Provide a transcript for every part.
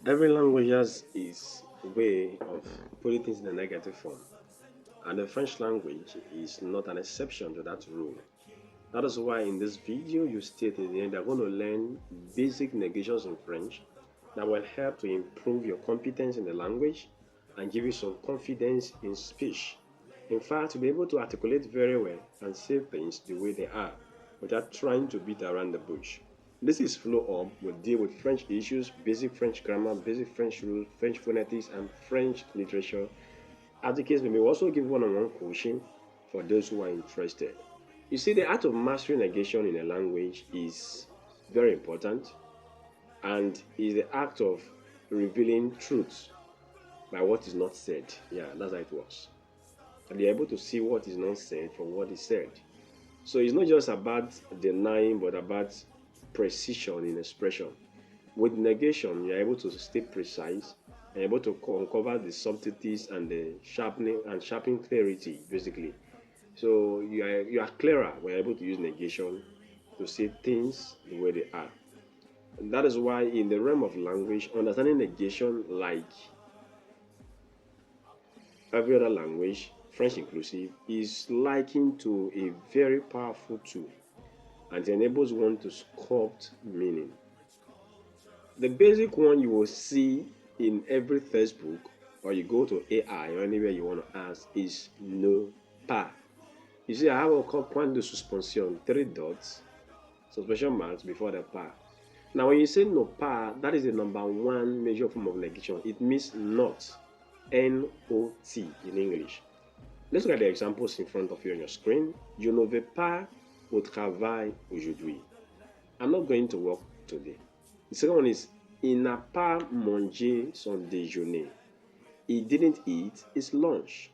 Every language has its way of putting things in a negative form, and the French language is not an exception to that rule. That is why in this video you stated they're going to learn basic negations in French that will help to improve your competence in the language and give you some confidence in speech. In fact, to be able to articulate very well and say things the way they are without trying to beat around the bush. This is Flow Up will deal with French issues, basic French grammar, basic French rules, French phonetics, and French literature. As the case may be, we also give one-on-one coaching for those who are interested. You see, the art of mastering negation in a language is very important and is the act of revealing truths by what is not said. Yeah, that's how it works. And you're able to see what is not said from what is said. So it's not just about denying, but about precision in expression. With negation, you're able to stay precise and able to uncover the subtleties and the sharpening clarity, basically. So you are clearer when you're able to use negation to say things the way they are. And that is why in the realm of language, understanding negation like every other language, French inclusive, is likened to a very powerful tool and enables one to sculpt meaning. The basic one you will see in every textbook or you go to AI or anywhere you want to ask is no pas. You see, I have what called point de suspension, three dots, suspension marks before the pas. Now, when you say no pas, that is the number one major form of negation. It means not, N-O-T in English. Let's look at the examples in front of you on your screen. Je ne vais pas au travail aujourd'hui. I'm not going to work today. The second one is il n'a pas mangé son déjeuner. He didn't eat his lunch.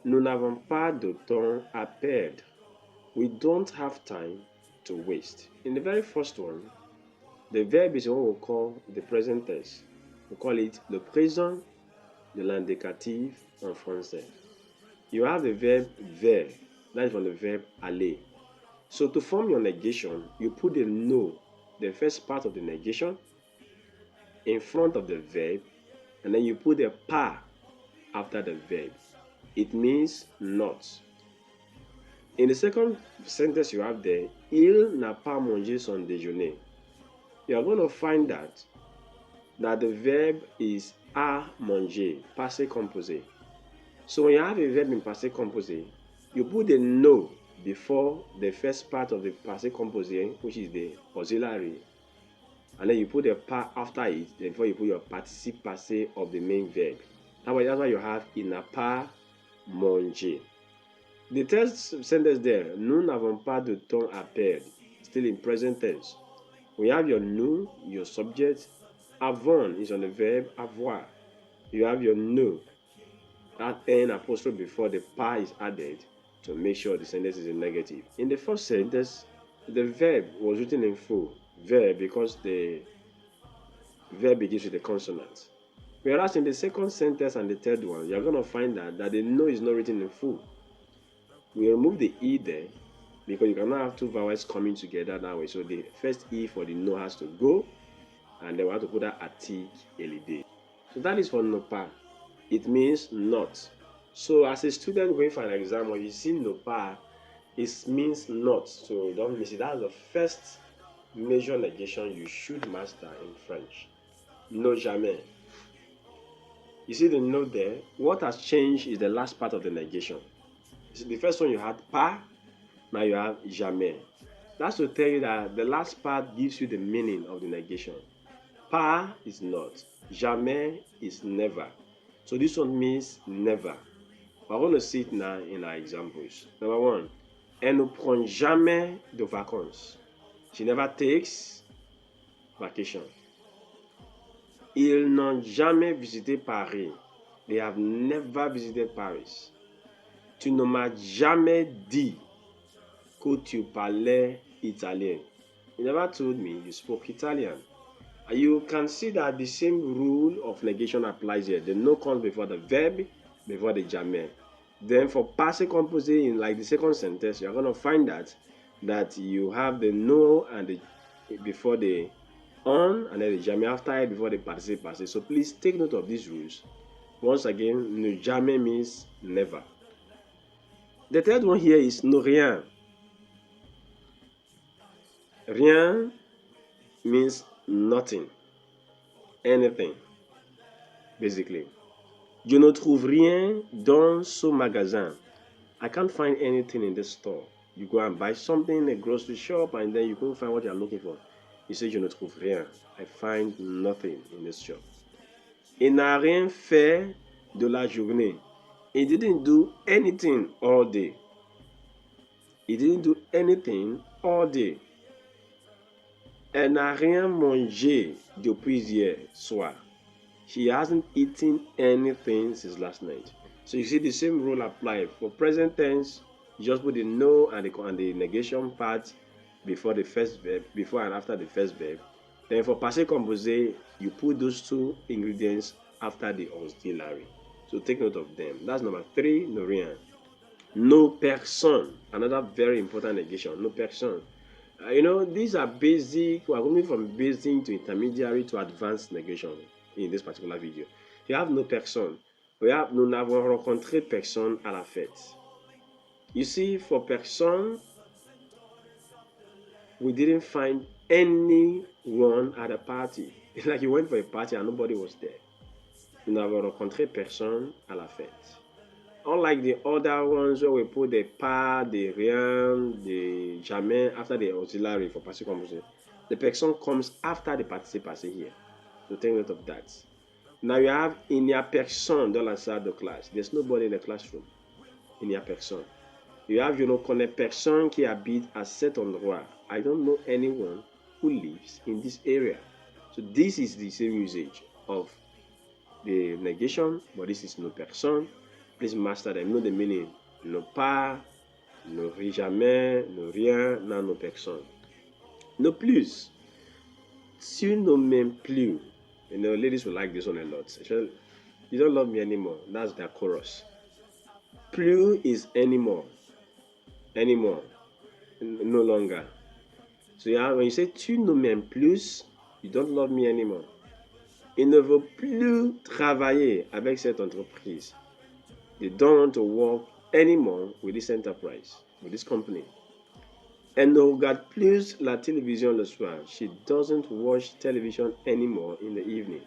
Nous n'avons pas de temps à perdre. We don't have time to waste. In the very first one, the verb is what we call the present tense. We call it le présent de l'indicatif en français. You have the verb vers, that is from the verb aller. So to form your negation, you put the no, the first part of the negation, in front of the verb, and then you put the pas after the verb. It means not. In the second sentence you have there, il n'a pas mangé son déjeuner. You are going to find that the verb is a manger, passé composé. So when you have a verb in passé composé, you put the no before the first part of the passé composé, which is the auxiliary, and then you put the pas after it, before you put your participe passé of the main verb. That's why you have il n'a pas mangé. The third sentence there, nous n'avons pas de temps à perdre, still in present tense. We have your nous, your subject. Avon is on the verb avoir. You have your no, that n apostrophe before the pas is added to make sure the sentence is in negative. In the first sentence, the verb was written in full, verb, because the verb begins with a consonant. Whereas in the second sentence and the third one, you're going to find that the no is not written in full. We remove the e there because you cannot have two vowels coming together that way. So the first e for the no has to go, and then we have to put that article elide. So that is for no pas. It means not. So as a student going for an exam, when you see no pas, it means not. So don't miss it. That's the first major negation you should master in French. No jamais. You see the no there? What has changed is the last part of the negation. The first one you had pas, now you have jamais. That's to tell you that the last part gives you the meaning of the negation. Pas is not, jamais is never. So this one means never. We're going to see it now in our examples. Number one, elle ne prend jamais de vacances. She never takes vacation. Ils n'ont jamais visité Paris. They have never visited Paris. Tu ne m'as jamais dit que tu parlais italien. You never told me you spoke Italian. You can see that the same rule of negation applies here. The no comes before the verb, before the jamais. Then for passé composé in like the second sentence, you're going to find that you have the no and the before the on and then the jamais after it before the participe passé. So please take note of these rules. Once again, ne jamais means never. The third one here is no rien. Rien means nothing, anything, basically. Je ne trouve rien dans ce magasin. I can't find anything in this store. You go and buy something in a grocery shop and then you can't find what you're looking for. You say je ne trouve rien. I find nothing in this shop. Il n'a rien fait de la journée. He didn't do anything all day. He didn't do anything all day. Elle n'a rien mangé depuis hier soir. She hasn't eaten anything since last night. So you see the same rule apply. For present tense, you just put the no and the negation part before the first verb, before and after the first verb. Then for passé composé, you put those two ingredients after the auxiliary. So take note of them. That's number 3, no rien. No person, another very important negation, no person. These are basic, we are going from basic to intermediary to advanced negation in this particular video. You have no person. Nous n'avons rencontré personne à la fête. You see, for person, we didn't find anyone at a party. It's like you went for a party and nobody was there. Nous n'avons rencontré personne à la fête. Unlike the other ones where we put the pas, the rien, the jamais after the auxiliary for passive composition, the person comes after the participe passé here. So take note of that. Now you have il n'y a personne dans la salle de classe. There's nobody in the classroom. Il n'y a personne. You have je ne connais personne qui habite à cet endroit. I don't know anyone who lives in this area. So this is the same usage of the negation, but this is no person. Please master them. Know the meaning. No pas, no jamais, no rien, no personne. No plus. Tu ne m'aimes plus. Ladies will like this one a lot. You don't love me anymore. That's their chorus. Plus is anymore. Anymore. No longer. So when you say tu ne m'aimes plus, you don't love me anymore. Il ne veut plus travailler avec cette entreprise. They don't want to work anymore with this enterprise, with this company. Elle ne regarde plus la télévision le soir. She doesn't watch television anymore in the evening.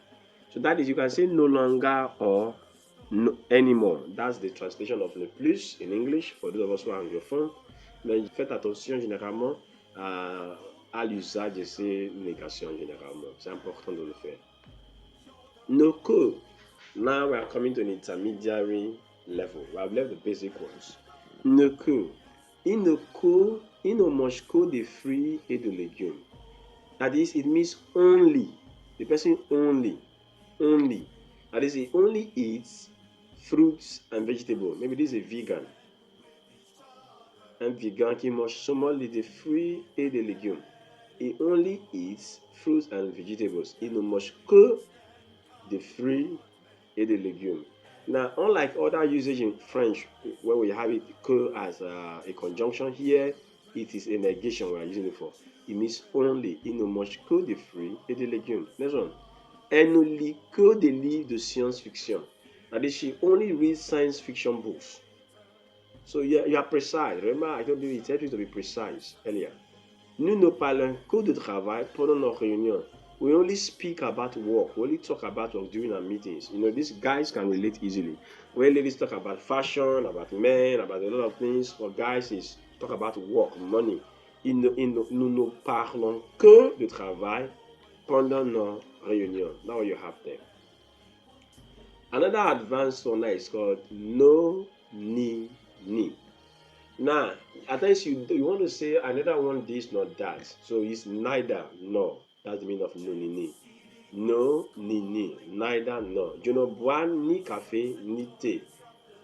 So that is, you can say no longer or no anymore. That's the translation of le plus in English for those of us who are anglophones. Mais faites attention généralement à l'usage de ces négations généralement. C'est important de le faire. No que. Now we are coming to an intermediary level. We have left the basic ones. Ne que. Il ne mange que des fruits et de légumes. That is, it means only. The person only. That is, he only eats fruits and vegetables. Maybe this is a vegan. Un vegan qui mange seulement des fruits et des légumes. He only eats fruits and vegetables. Il ne mange que des fruits et des légumes. Now, unlike other usage in French, where we have it que as a conjunction, here it is a negation we are using it for. It means only. Il ne mange que des fruits et des légumes. Next one. Elle ne lit que des livres de science-fiction. That is, she only reads science fiction books. So you are precise. Remember, I told you it helps you to be precise earlier. Nous ne parlons que de travail pendant nos réunions. We only speak about work. We only talk about work during our meetings. These guys can relate easily. Where ladies talk about fashion, about men, about a lot of things. For guys, is talk about work, money. Nous ne parlons que de travail pendant nos réunions. Now you have them. Another advanced one is called no, ni, ni. Now, at times you want to say another one this, not that. So it's neither, nor. That's the meaning of no, ni, ni. No, ni, ni. Neither, nor. Je ne bois ni café, ni thé.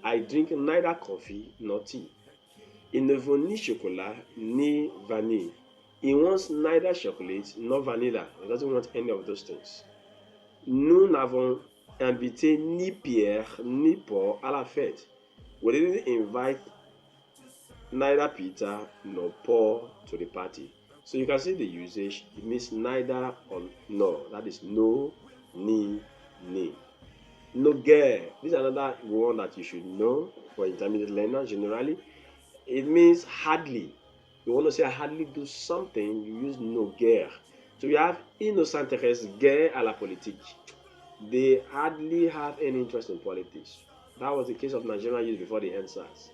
I drink neither coffee nor tea. Il ne veut ni chocolat, ni vanille. He wants neither chocolate nor vanilla. He doesn't want any of those things. Nous n'avons invité ni Pierre, ni Paul à la fête. We didn't invite neither Peter nor Paul to the party. So you can see the usage. It means neither or nor. That is no, ni, ni. Noguer. This is another one that you should know for intermediate learners generally. It means hardly. You want to say I hardly do something, you use noguer. So you have ils ne s'intéressent guère à la politique. They hardly have any interest in politics. That was the case of Nigerian youth before the NSAS.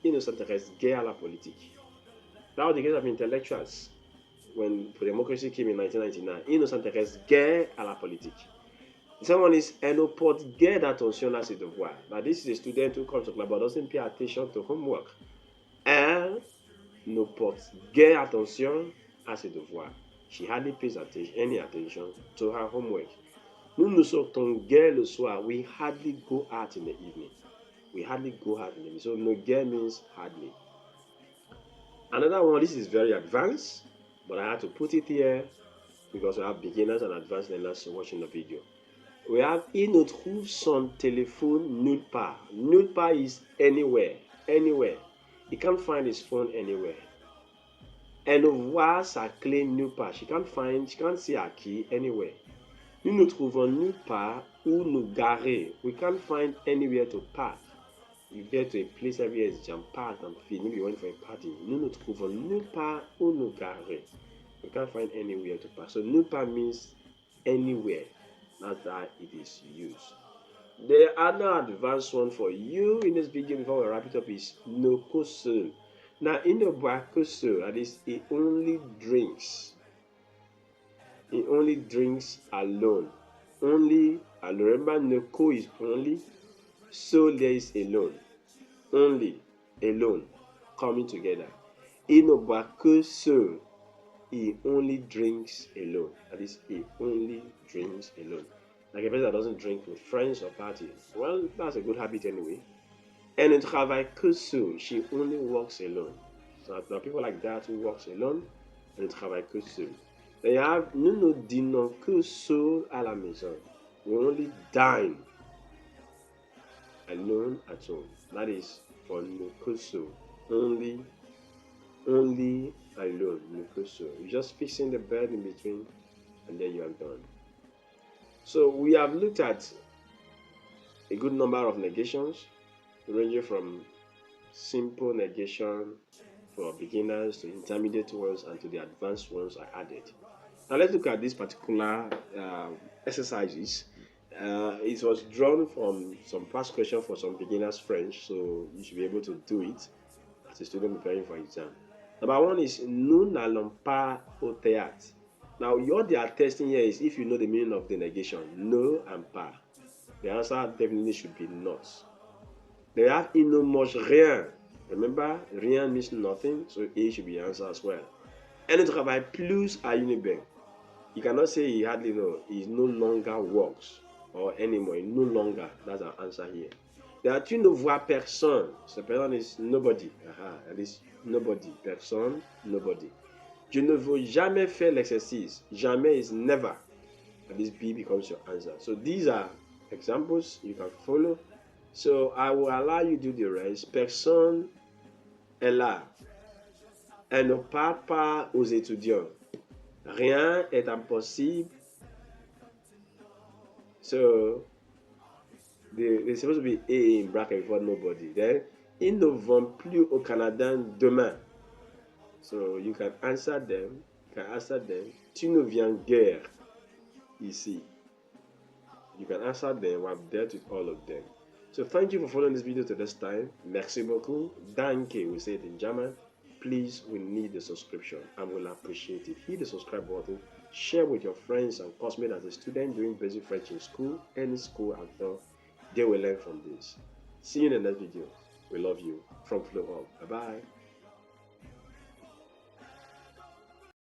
Ils ne s'intéressent guère à la politique. That was the case of intellectuals when democracy came in 1999. Ils ne s'intéressent guère à la politique. The second one is elle ne porte guère d'attention à ses devoirs. Now this is a student who comes to class but doesn't pay attention to homework. Elle ne porte guère attention à ses devoirs. She hardly pays any attention to her homework. Nous ne sortons guère le soir. We hardly go out in the evening. We hardly go out in the evening. So no guère means hardly. Another one, this is very advanced, but I had to put it here because we have beginners and advanced learners watching the video. We have il ne trouve son téléphone nulle part. Nulle part is anywhere. Anywhere. He can't find his phone anywhere. Elle ne voit sa clé nulle part. She can't see her key anywhere. Nous ne trouvons nulle part où nous garer. We can't find anywhere to park. You get to a place everywhere is jam-packed and filled. Maybe you went for a party. Nous ne trouvons nulle part où nous garer. We can't find anywhere to park. So nulle part means anywhere. That's how it is used. The other advanced one for you in this video before we wrap it up is ne que seul. Now in the boit que seul, that is, he only drinks. He only drinks alone. Only alone. Remember, ne que is only. So there is alone. Only alone. Coming together. Il ne boit que seul. He only drinks alone. That is, he only drinks alone. Like a person that doesn't drink with friends or parties. Well, that's a good habit anyway. Elle ne travaille que seul. She only works alone. So there are people like that who works alone. Elle ne travaille que seul. Then you have nous ne dînons que seul à la maison. We only dine alone at home. That is for ne que seul. Only alone, ne que seul. You're just fixing the bed in between and then you are done. So we have looked at a good number of negations, ranging from simple negation for beginners to intermediate ones and to the advanced ones I added. Now let's look at these particular exercises. It was drawn from some past questions for some beginners French, so you should be able to do it as a student preparing for exam. Number one is nous n'allons pas au théâtre. Now what they are testing here is if you know the meaning of the negation, no and pas. The answer definitely should be not. They have il ne mange rien. Remember, rien means nothing, so A should be the answer as well. Elle ne travaille plus à Unibank. You cannot say he hardly know. He no longer works or anymore. He no longer. That's our answer here. There tu ne vois personne. So person is nobody. At least nobody. Personne, nobody. Je ne veux jamais faire l'exercice. Jamais is never. At least B becomes your answer. So these are examples you can follow. So I will allow you to do the rest. Personne est là. Elle ne parle pas aux étudiants. Rien est impossible. So there's supposed to be A in bracket before nobody. Then ils ne vont plus au Canada demain. So you can answer them. Tu ne viens guère ici. You can answer them. I've dealt with all of them. So thank you for following this video to this time. Merci beaucoup. Danke, we say it in German. Please, we need the subscription and we'll appreciate it. Hit the subscribe button, share with your friends and classmates as a student doing basic French in school, any school, and thought they will learn from this. See you in the next video. We love you from Flow Up. Bye-bye.